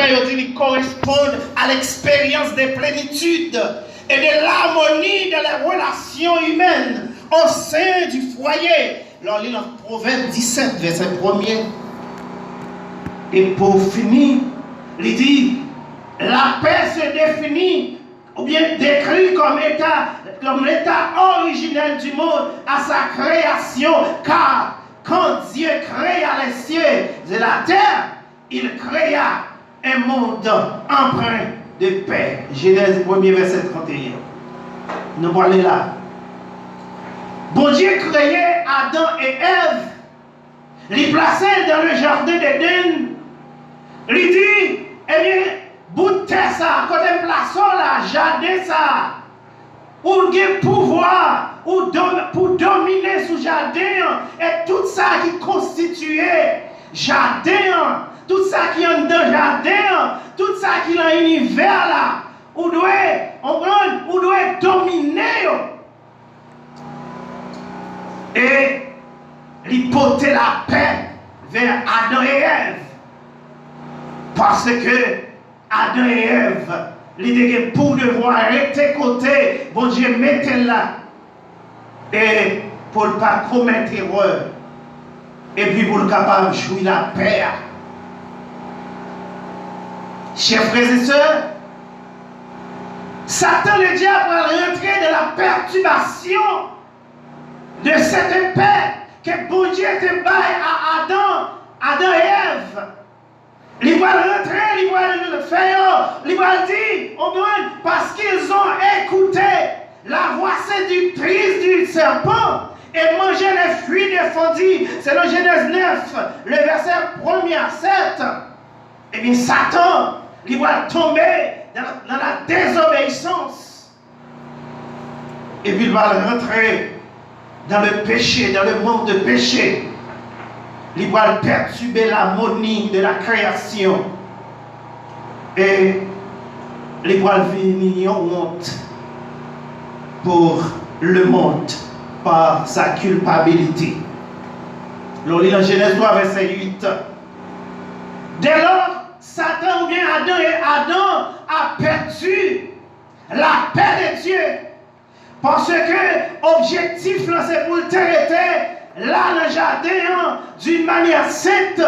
paix, il correspond à l'expérience de plénitude et de l'harmonie dans les relations humaines au sein du foyer. Alors, il y a dans Proverbe 17, verset 1er. Et pour finir, il dit, la paix se définit ou bien décrit comme l'état originel du monde à sa création, car quand Dieu créa les cieux et la terre, il créa un monde empreint de paix. Genèse 1er verset 31. Nous allons aller là. Bon Dieu créait Adam et Ève, les plaçait dans le jardin d'Éden. Il dit, eh bien, bout de terre ça, quand on place là, jardin ça, pour le pouvoir, pour dominer ce jardin, et tout ça qui constituait jardin, tout ça qui est dans le jardin, tout ça qui est dans l'univers là, on doit dominer. Et il portait la paix vers Adam et Ève. Parce que Adam et Ève, ils étaient pour devoir arrêter côté, bon Dieu mettez là. Et pour ne pas commettre erreur. Et puis pour le capable de jouir la paix. Chers frères et sœurs, Satan le diable va rentrer dans la perturbation de cette paix que bon Dieu te baille à Adam et Ève. Il va rentrer, il va le faire, il va dire, parce qu'ils ont écouté la voix séductrice du serpent et mangé les fruits défendus. C'est le Genèse 9, le verset 1er à 7. Eh bien, Satan, il va tomber dans la désobéissance. Et puis il va rentrer dans le péché, dans le monde de péché. Il va perturber l'harmonie de la création. Et il va venir en honte pour le monde par sa culpabilité. L'on lit dans Genèse 3, verset 8. Dès lors, Satan ou bien Adam a perdu la paix de Dieu. Parce que l'objectif, c'est pour le traiter là dans le jardin d'une manière sainte,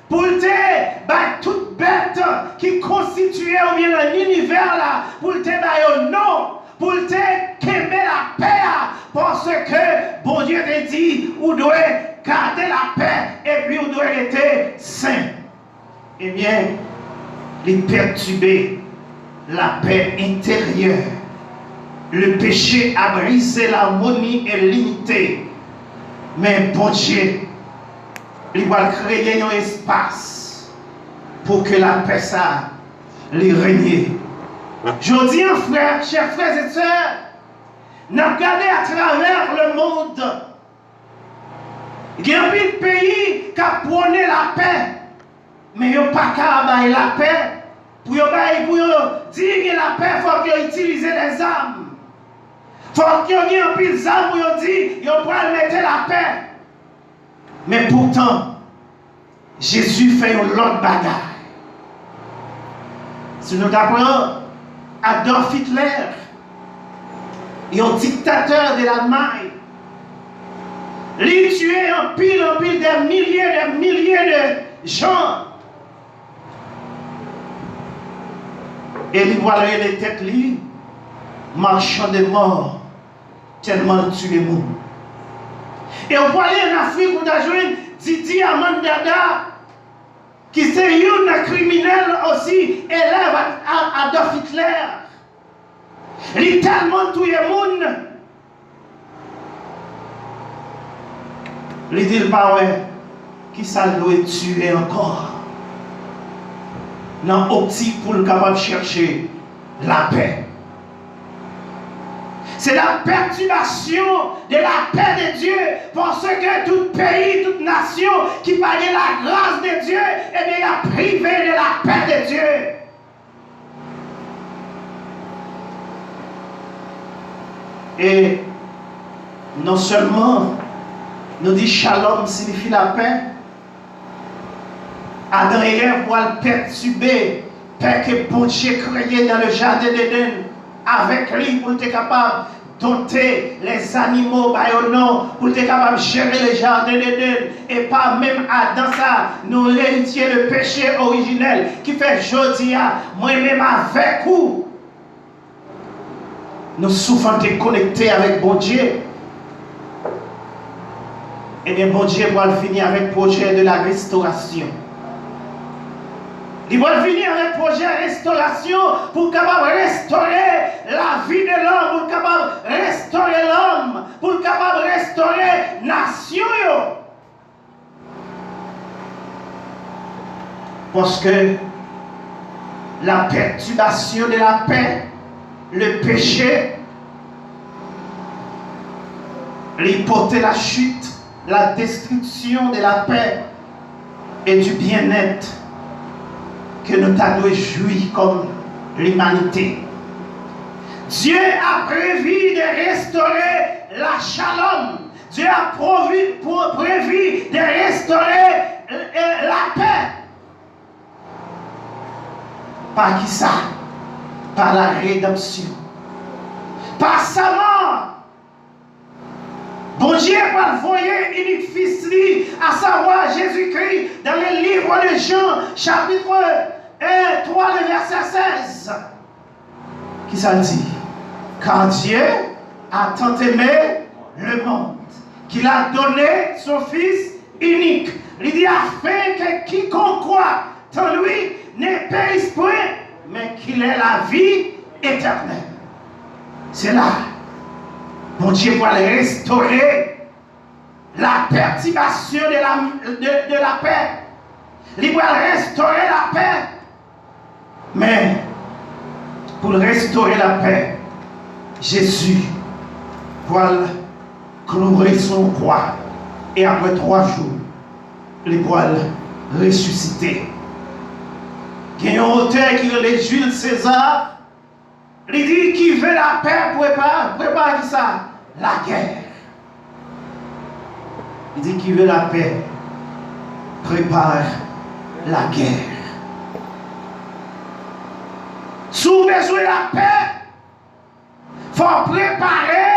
pour te battre toute bête qui constituait ou bien l'univers là, pour te battre non, pour te quémer la paix, parce que bon Dieu te dit, vous devez garder la paix et puis vous devez être saint. Eh bien, il perturber la paix intérieure. Le péché a brisé l'harmonie et l'unité. Mais bon Dieu, il va créer un espace pour que la paix ça les règne. Je dis en frère, chers frères et sœurs, nous regardons à travers le monde. Il y a un pays qui a prôné la paix, mais il n'y a pas qu'à la paix. Pour dire la paix, il faut qu'ils utilisent les armes. Il faut qu'il y ait un pile d'armes pour dire qu'ils vont mettre la paix. Mais pourtant, Jésus fait une autre bagaille. Si nous apprenons Adolf Hitler, un dictateur de l'Allemagne, il tuait en pile des milliers de gens. Et il voyait les têtes lui, marchant de mort, tellement tué le monde. Et on voit aller en Afrique, on a joué Didi Aman Dada, qui c'est un criminel aussi, élève à Adolf Hitler. Il a tellement tué le monde. Il dit, bah ouais, qui ça doit tuer encore? Dans l'optique pour le capable de chercher la paix. C'est la perturbation de la paix de Dieu, parce que tout pays, toute nation qui parlait la grâce de Dieu, eh bien, a privé de la paix de Dieu. Et non seulement nous dit shalom signifie la paix, Adam et Ève vont perturber paix que bon Dieu créé dans le jardin d'Éden, avec lui pour être capable de dompter les animaux, pour être capable de gérer le jardin d'Éden, et pas même dans ça, nous héritiers le péché originel qui fait Jodia, moi-même avec vous. Nous souvent déconnectés avec bon Dieu. Et bien, bon Dieu va finir avec le projet de la restauration. Il va venir avec le projet de restauration pour capable restaurer la vie de l'homme, pour capable restaurer l'homme, pour capable restaurer la nation. Parce que la perturbation de la paix, le péché, l'hypothèse, la chute, la destruction de la paix et du bien-être que nous t'avons joui comme l'humanité. Dieu a prévu de restaurer la shalom. Dieu a prévu de restaurer la paix. Par qui ça? Par la rédemption. Par sa mort. Bon Dieu va envoyer unique fils, à savoir Jésus-Christ, dans le livre de Jean, chapitre 3, le verset 16. Qui ça dit? Car Dieu a tant aimé le monde, qu'il a donné son Fils unique. Il dit afin que quiconque croit en lui ne périsse point, mais qu'il ait la vie éternelle. C'est là. Mon Dieu va restaurer la perturbation de la paix. Il va restaurer la paix. Mais pour restaurer la paix, Jésus va clouer son croix. Et après 3 jours, il va ressusciter. Il y a un auteur qui est Jules César. Il dit qui veut la paix, prépare ça, la guerre. Il dit qui veut la paix, prépare la guerre. Si vous avez besoin de la paix, il faut préparer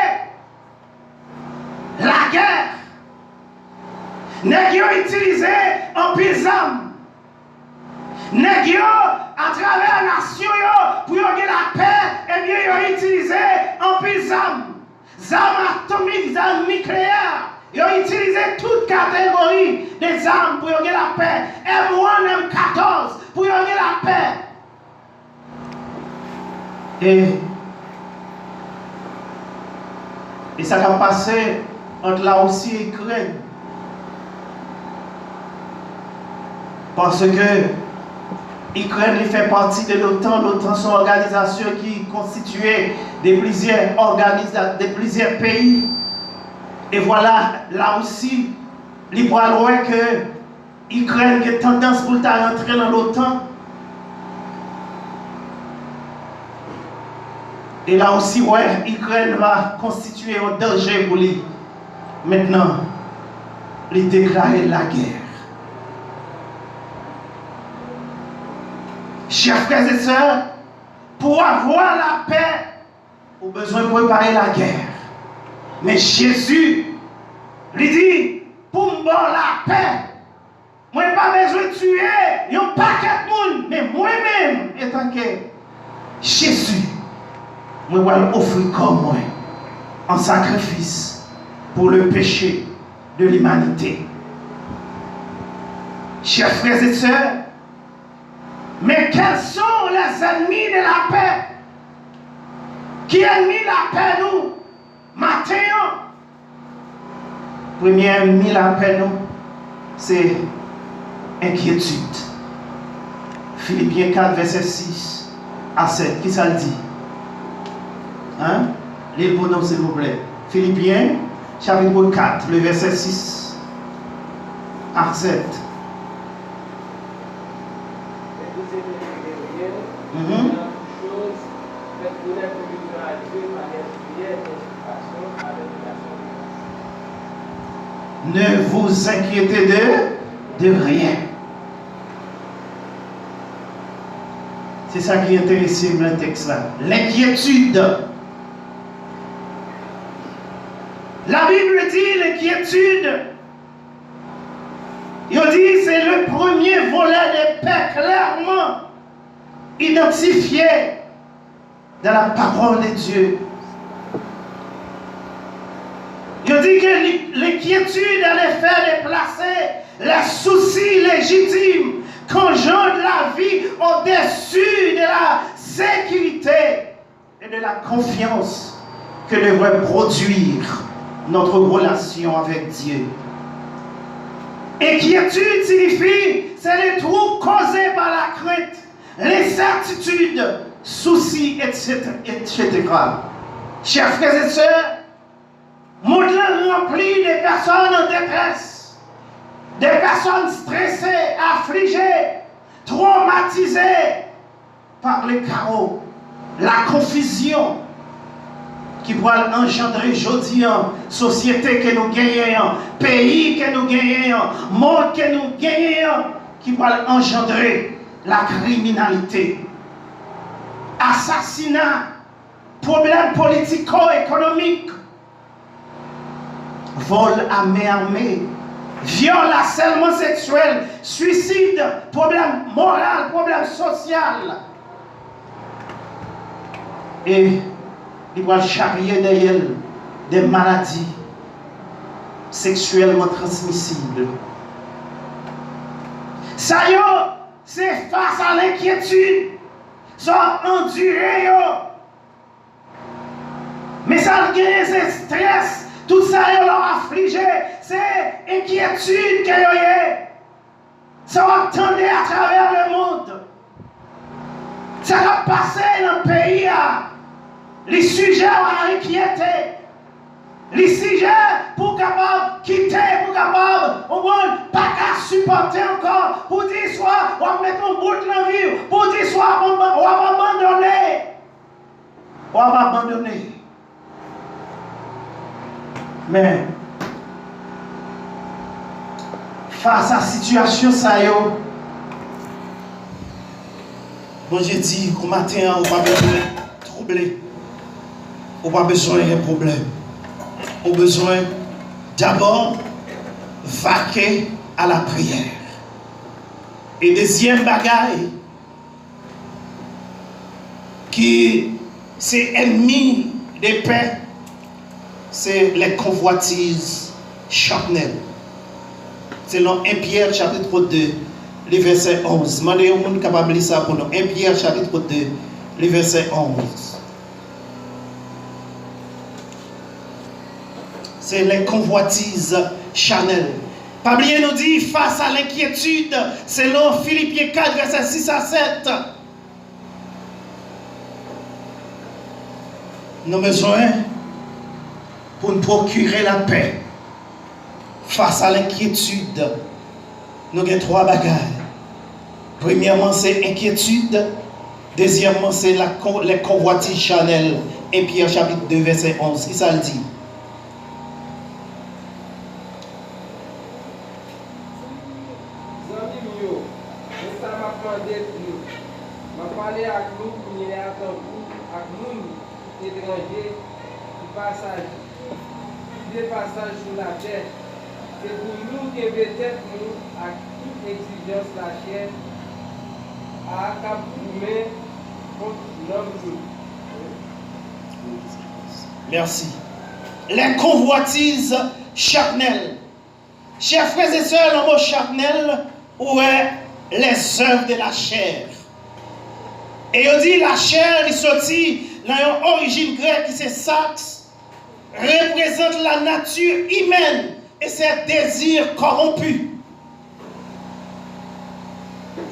la guerre. Nèg yo utilisé en pisam. Nèg yo à travers la nation pour gagner la paix, et bien ils ont utilisé en pile armes atomiques, armes nucléaires. Ils ont utilisé toute catégorie des armes pour gagner la paix. M1, M14 pour gagner la paix. Et ça va passer entre la Russie et l'Ukraine. Parce que l'Ukraine fait partie de l'OTAN. L'OTAN sont une organisation qui est constituée de plusieurs pays. Et voilà, là aussi, il voit loin que l'Ukraine a tendance pour rentrer dans l'OTAN. Et là aussi, ouais, l'Ukraine va constituer un danger pour lui. Maintenant, il déclare la guerre. Chers frères et sœurs, pour avoir la paix, on a besoin de préparer la guerre. Mais Jésus lui dit, pour me donner la paix, moi je n'ai pas besoin de tuer, il n'y a pas de monde, mais moi-même, étant que Jésus, moi je vais offrir comme moi en sacrifice pour le péché de l'humanité. Chers frères et sœurs, mais quels sont les ennemis de la paix? Qui ennemi la paix nous? Matthieu. Premier ennemi la paix nous, c'est inquiétude. Philippiens 4, verset 6 à 7. Qui ça le dit? Hein? Lisez pour nous s'il vous plaît. Philippiens, chapitre 4, le verset 6 à 7. Ne vous inquiétez de rien. C'est ça qui est intéressant dans le texte là. L'inquiétude. La Bible dit l'inquiétude. Il dit c'est le premier volet de paix clairement identifié dans la parole de Dieu. Il dit que l'inquiétude a l'effet de placer les soucis légitimes qu'engendre la vie au-dessus de la sécurité et de la confiance que devrait produire notre relation avec Dieu. Inquiétude signifie c'est les troubles causés par la crainte, l'incertitude, soucis, etc. Chers frères et sœurs, monde rempli de personnes en détresse, des personnes stressées, affligées, traumatisées par les chaos, la confusion qui pourra engendrer aujourd'hui en société que nous gagnons, pays que nous gagnons, monde que nous gagnons, qui pourra engendrer la criminalité, assassinat, problèmes politico-économiques, vol à main armée, viol, harcèlement sexuel, suicide, problème moral, problème social. Et il va charrier derrière des maladies sexuellement transmissibles. Ça y est, c'est face à l'inquiétude, ça enduré. Mais ça gagne, c'est stress, tout ça y leur affligé, c'est inquiétude qu'il y a. Ça va tendre à travers le monde. Ça va passer dans le pays. Les sujets vont inquiéter. Les sujets pour capable quitter, pour capable, au moins, pas qu'à supporter encore. Pour dire soit, on va mettre un bout de la vie. Pour dire soit, on va abandonner. On va abandonner. Mais, face à la situation, ça y est, bon, j'ai dit qu'au matin, on va besoin de troubler. On n'a pas besoin de problème. On a besoin d'abord vaquer à la prière. Et deuxième bagaille, qui c'est ennemi des paix, c'est les convoitises charnelles. Selon 1 Pierre chapitre 2, le verset 11. Demandez au monde capable de lire ça pour nous. 1 Pierre chapitre 2, le verset 11. C'est les convoitises charnelles. Pablier nous dit, face à l'inquiétude, selon Philippiens 4, verset 6 à 7, nous avons besoin pour nous procurer la paix. Face à l'inquiétude, nous avons 3 bagages. Premièrement, c'est inquiétude. Deuxièmement, c'est les convoitises charnelles. 1 Pierre chapitre 2, verset 11. Qui ça le dit? Passage sur la terre, c'est pour nous qui peut-être nous à toute exigence la chair à capturer contre l'homme. Merci. Les convoitises charnelles. Chers frères et sœurs, le mot charnel, où est les œuvres de la chair. Et on dit la chair, il sortit dans une origine grecque qui c'est sax, représente la nature humaine et ses désirs corrompus.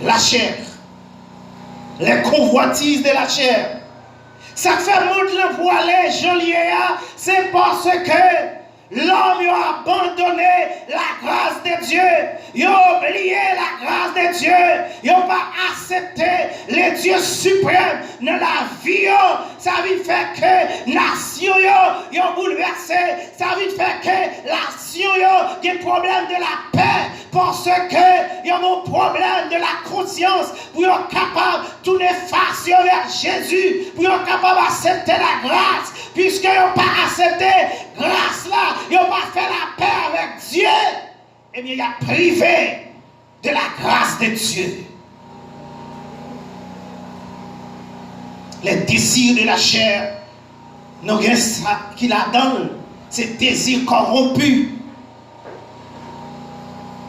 La chair. Les convoitises de la chair. Ça fait monde l'envoyer, Joliéa, c'est parce que l'homme a abandonné la grâce de Dieu. Il a oublié la grâce de Dieu. Il n'a pas accepté le Dieu suprême dans la vie. Ça veut faire que la nation est bouleversée. Ça veut faire que la nation a des problèmes de la paix. parce que y a un problème de la conscience pour être capable de tourner face vers Jésus, pour être capable d'accepter la grâce, puisque ils n'ont pas accepté grâce là, ils n'ont pas fait la paix avec Dieu, eh bien il a privé de la grâce de Dieu. Les désirs de la chair, nous avons ça qui la donne, ces désirs corrompus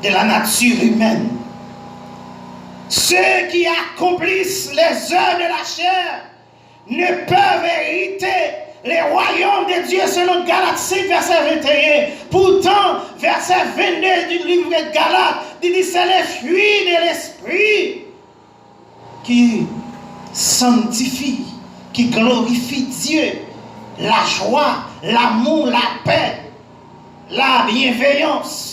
de la nature humaine. Ceux qui accomplissent les œuvres de la chair ne peuvent hériter les royaumes de Dieu selon Galates 5, verset 21. Pourtant, verset 22 du livre de Galates, dit c'est les fruits de l'esprit qui sanctifient, qui glorifient Dieu. La joie, l'amour, la paix, la bienveillance.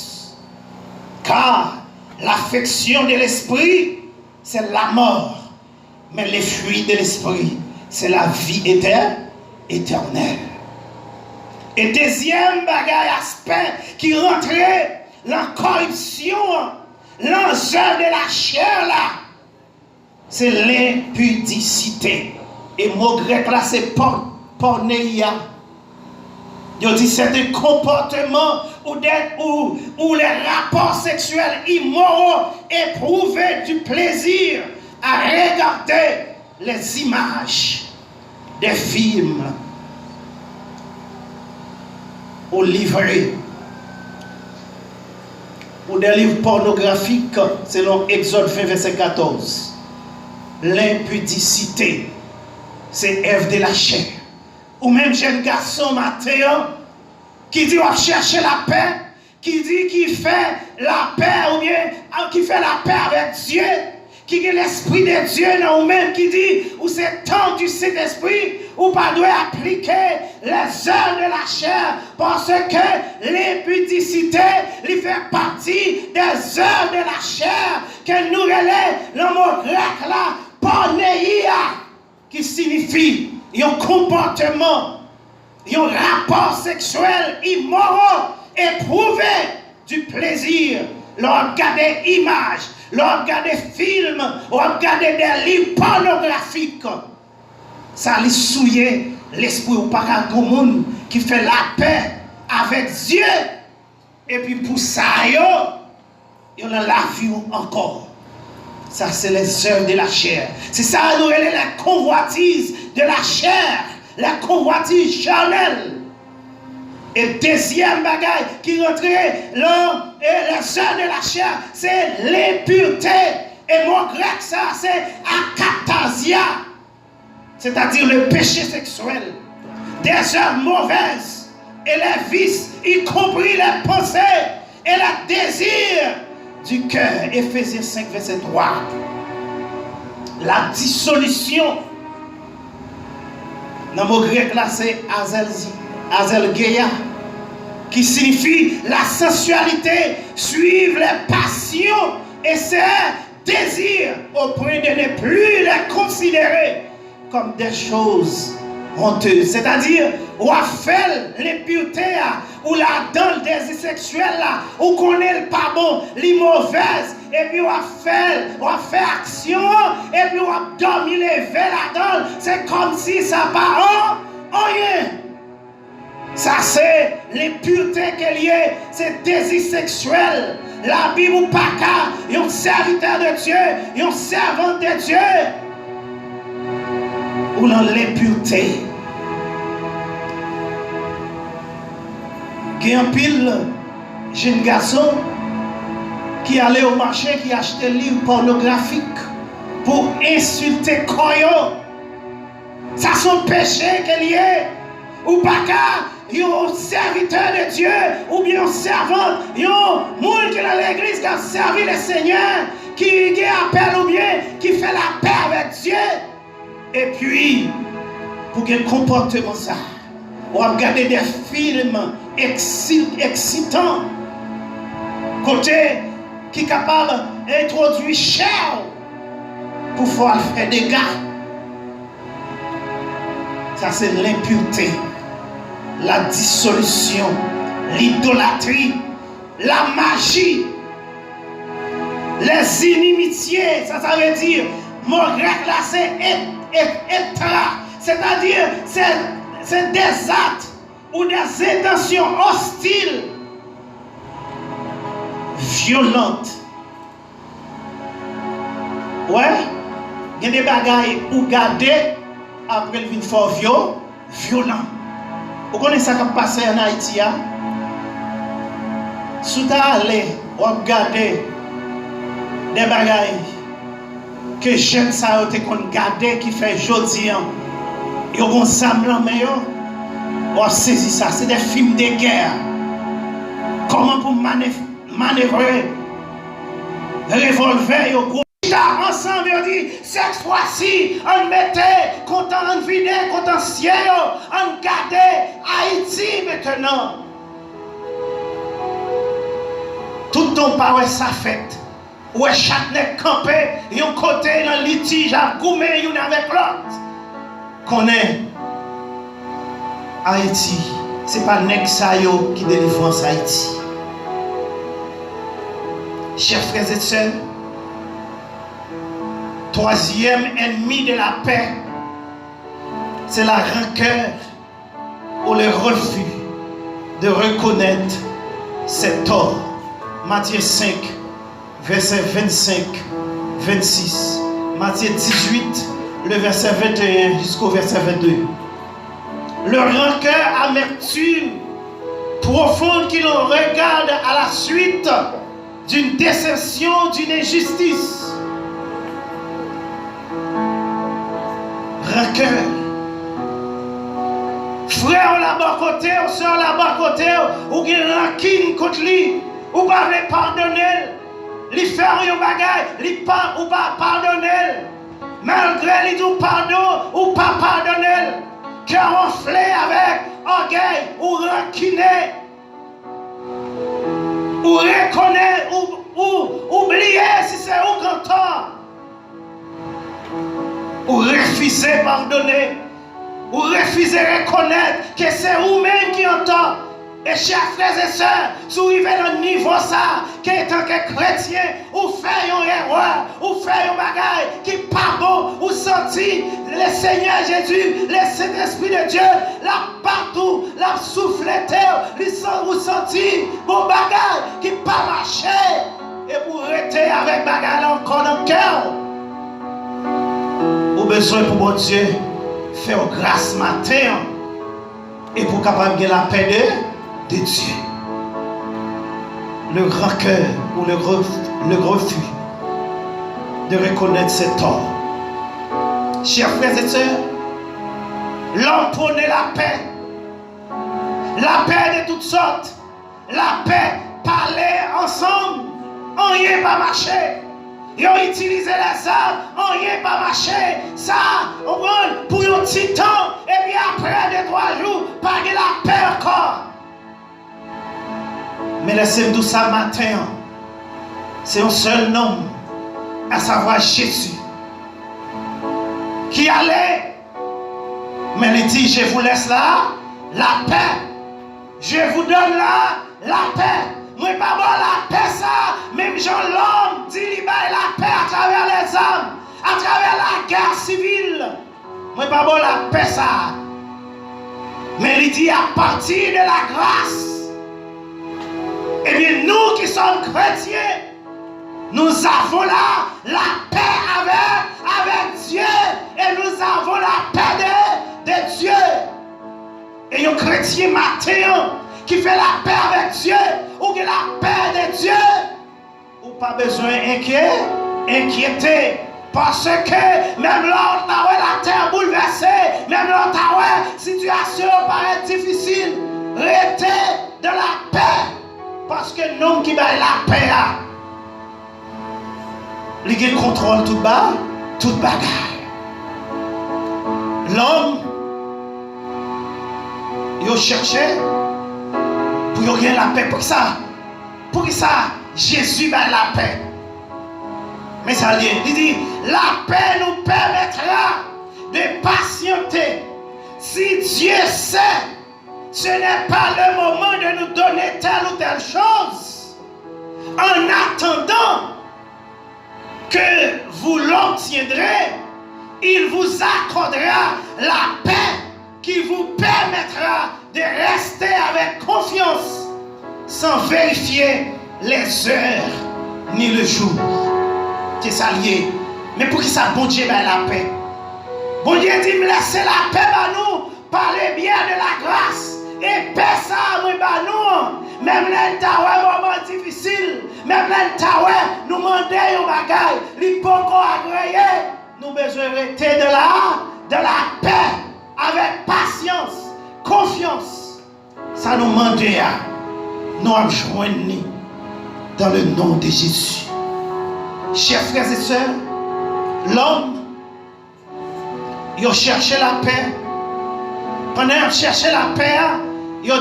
Car l'affection de l'esprit, c'est la mort. Mais les fruits de l'esprit, c'est la vie éternelle. Et deuxième aspect qui rentrait la corruption, l'enjeu de la chair là, c'est l'impudicité. Et le mot grec là, c'est porneia. Il dit c'est un comportement où les rapports sexuels immoraux éprouvent du plaisir à regarder les images des films ou livrés ou des livres pornographiques selon Exode 20 verset 14. L'impudicité, c'est œuvre de la chair. Ou même jeune garçon Mathéo qui dit on va chercher la paix, qui dit qu'il fait la paix ou bien qui fait la paix avec Dieu, qui a l'esprit de Dieu dans vous-même, qui dit ou c'est temps du Saint-Esprit ou pas doit appliquer les œuvres de la chair parce que l'impudicité lui fait partie des œuvres de la chair que nous relève le mot grec là, porneia, qui signifie un comportement, un rapport sexuel immoral, éprouvé du plaisir, leur regarder images, leur regarder films, leur regarder des livres pornographiques. Ça lui souille l'esprit ou pas qu'un monde qui fait la paix avec Dieu. Et puis pour ça, il y a la vie encore. Ça, c'est les œuvres de la chair. C'est ça, nous, la convoitise de la chair, la convoitise charnelle. Et deuxième bagaille qui rentrait les œuvres de la chair, c'est l'impureté. Et mon grec, ça, c'est akatasia, c'est-à-dire le péché sexuel, des œuvres mauvaises et les vices, y compris les pensées et les désirs du cœur. Éphésiens 5, verset 3. La dissolution. Dans le mot grec là, c'est azelgeia, qui signifie la sensualité, suivre les passions et ses désirs au point de ne plus les considérer comme des choses honteuses. C'est-à-dire, ou à faire l'impureté, ou la dans le désir sexuel, ou connaît le pas bon, les mauvaises, et puis on va faire action, et puis on va dormir les verres là-dedans. C'est comme si ça pas rien. Ça c'est l'impureté qu'il y a, c'est désir sexuel. La Bible ou pas qu'à un serviteur de Dieu, un servant de Dieu, ou dans l'impureté. Il y a un pile jeune garçon qui allait au marché, qui achetait des livres pornographiques pour insulter Koyo. Ça c'est un péché qu'il y a. Ou pas qu'à un serviteur de Dieu, ou bien un servant, un monde qui est dans l'église qui a servi le Seigneur, qui appelle ou bien qui fait la paix avec Dieu. Et puis, pour un comportement ça, on va regarder des films excitants, côté qui est capable d'introduire chair pour faire des dégâts. Ça c'est l'impureté, la dissolution, l'idolâtrie, la magie, Les inimitiés, ça veut dire, mon grec là c'est etra, c'est-à-dire c'est des actes ou des intentions hostiles, violentes. Ouais, il y a des bagailles ou garder après le vin fort violent. Vous connaissez ça qui passe en Haïti? Si tu allé ou regarder des bagailles que j'aime ça, tu qu'on garder qui fait jodi, et on s'amène meilleur, on saisit ça. C'est des films de guerre. Comment pour manœuvrer revolver yo ensemble, on dit cette fois-ci on mettait content on vide content ciel on gardait Haïti maintenant. Tout ton power ça fait. Où est chaque nèg campé yon côté dans litige à goumer yon avec l'autre. Connaît Haïti, c'est pas nèg sa yo qui délivre Haïti. Chers frères et sœurs, troisième ennemi de la paix, c'est la rancœur ou le refus de reconnaître ses torts. Matthieu 5, verset 25-26. Matthieu 18, le verset 21 jusqu'au verset 22. Le rancœur, amertume profonde qui l'on regarde à la suite d'une déception, d'une injustice. Rancœur. Frère là-bas côté, ou soeur là-bas côté, ou qui rancune contre lui, ou pas le pardonner, lui faire un bagage, lui pas ou pas pardonner, malgré lui tout pardon ou pas pardonner, cœur enflé avec orgueil ou rancune, ou reconnaître, ou oublier si c'est au canton, ou refuser pardonner, ou refuser reconnaître que c'est vous-même qui entend. Et chers frères et sœurs, si vous arrivez à un niveau ça, qu'en tant que chrétien, ou fait une erreur, ou fait un bagage qui n'est pas bon, ou senti le Seigneur Jésus, le Saint-Esprit de Dieu, là partout, là soufflé, vous senti bon bagage qui n'est pas marché, et vous rester avec bagage encore dans le cœur. Vous avez besoin pour mon Dieu faire grâce matin et pour capable de la paix de Dieu. Le rancœur ou le refus de reconnaître ses torts. Chers frères et sœurs, l'homme prônait la paix de toutes sortes, la paix, parler ensemble, on n'y est pas marché. Ils ont utilisé les armes, on n'y est pas marché. Ça, on prend pour un petit temps, et puis après 2-3 jours, pas de la paix encore. Mais laissez-moi tout ça matin. C'est un seul nom, à savoir Jésus, qui allait, mais il dit, je vous laisse là, la paix. Je vous donne là, la paix. Moi, pas bon la paix, ça. Même Jean l'homme dit, il baille la paix à travers les hommes, à travers la guerre civile. Moi, pas bon la paix, ça. Mais il dit, à partir de la grâce, eh bien, nous qui sommes chrétiens, nous avons là la paix avec Dieu, et nous avons la paix de Dieu. Et un chrétien matin qui fait la paix avec Dieu, ou qui a la paix de Dieu, ou pas besoin d'inquiéter. Parce que même là, la terre bouleversée, même là, la situation paraît difficile, restez de la paix. Parce que l'homme qui bat la paix, il contrôle tout bas, tout bagaille. L'homme, il cherchait pour gagner la paix. Pour ça, Jésus bat la paix. Mais ça vient, il dit, la paix nous permettra de patienter. Si Dieu sait, ce n'est pas le moment de nous donner telle ou telle chose. En attendant, que vous l'obtiendrez, il vous accordera la paix qui vous permettra de rester avec confiance sans vérifier les heures ni le jour. C'est ça lié. Mais pour qui ça, bon Dieu, ben la paix? Bon Dieu dit, me laissez la paix, ben nous, parlez bien de la grâce. Et paix ça, moi, ben nous, même les taoué, moment difficile, même les taoué, nous demandons un bagage, les pocos agréés, nous besoin de rester de la paix, avec patience, confiance. Ça nous demande à nous rejoindre dans le nom de Jésus. Chers frères et sœurs, l'homme, il a cherché la paix. Pendant qu'il cherchait la paix, il a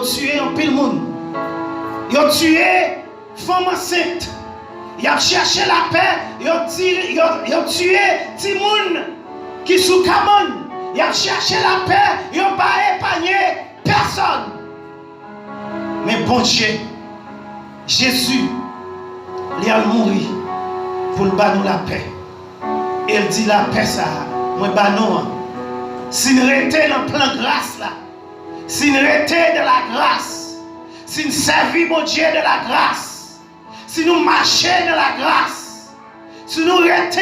tué un pile monde. Il a tué femme enceinte. Il a cherché la paix. Il a tué petit monde qui sous cabane. Il a cherché la paix. Il n'a pas épargné personne. Mais bon Dieu, Jésus, il a mouru pour nous donner la paix. Il dit la paix ça, moi nous. Si nous étions dans le plan de grâce là, si nous étions de la grâce, si nous servons mon Dieu de la grâce, si nous marchions de la grâce, si nous étions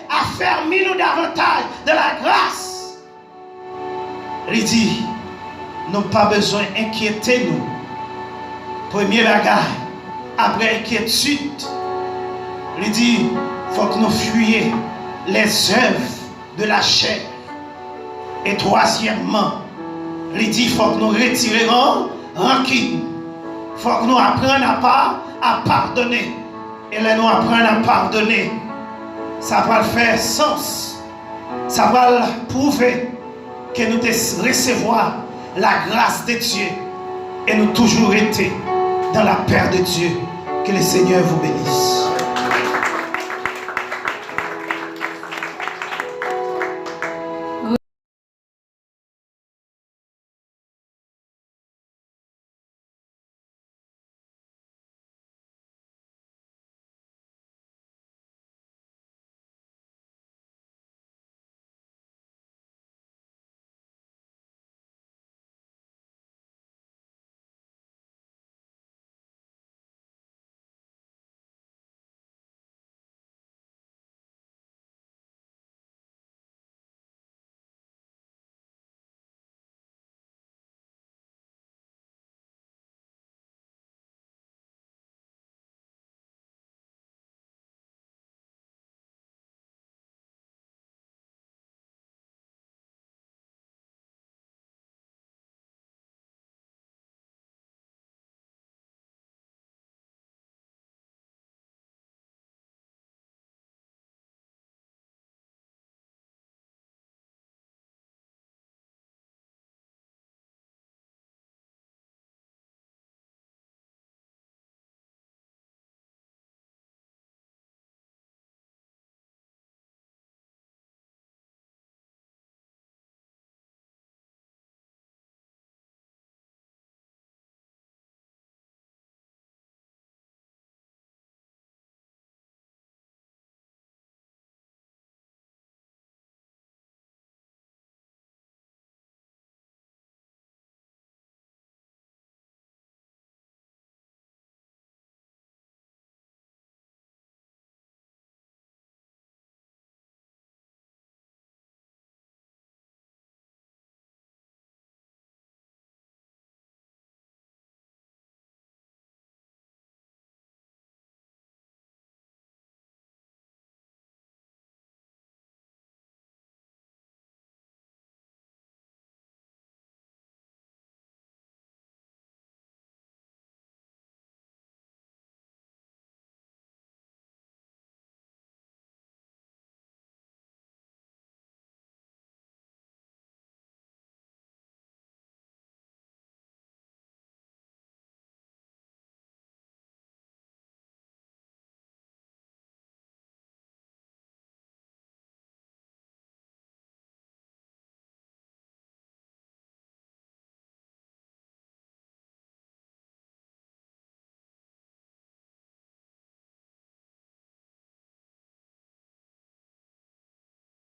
affermis nous davantage de la grâce, il dit, nous n'avons pas besoin d'inquiéter nous. Premier bagage, après inquiétude, il dit, il faut que nous fuyions les œuvres de la chair. Et troisièmement, il dit, il faut que nous retirions rancune. Il faut que nous apprenions à pardonner. Et là, nous apprenons à pardonner. Ça va faire sens. Ça va prouver que nous devons recevoir la grâce de Dieu. Et nous toujours été dans la paix de Dieu. Que le Seigneur vous bénisse.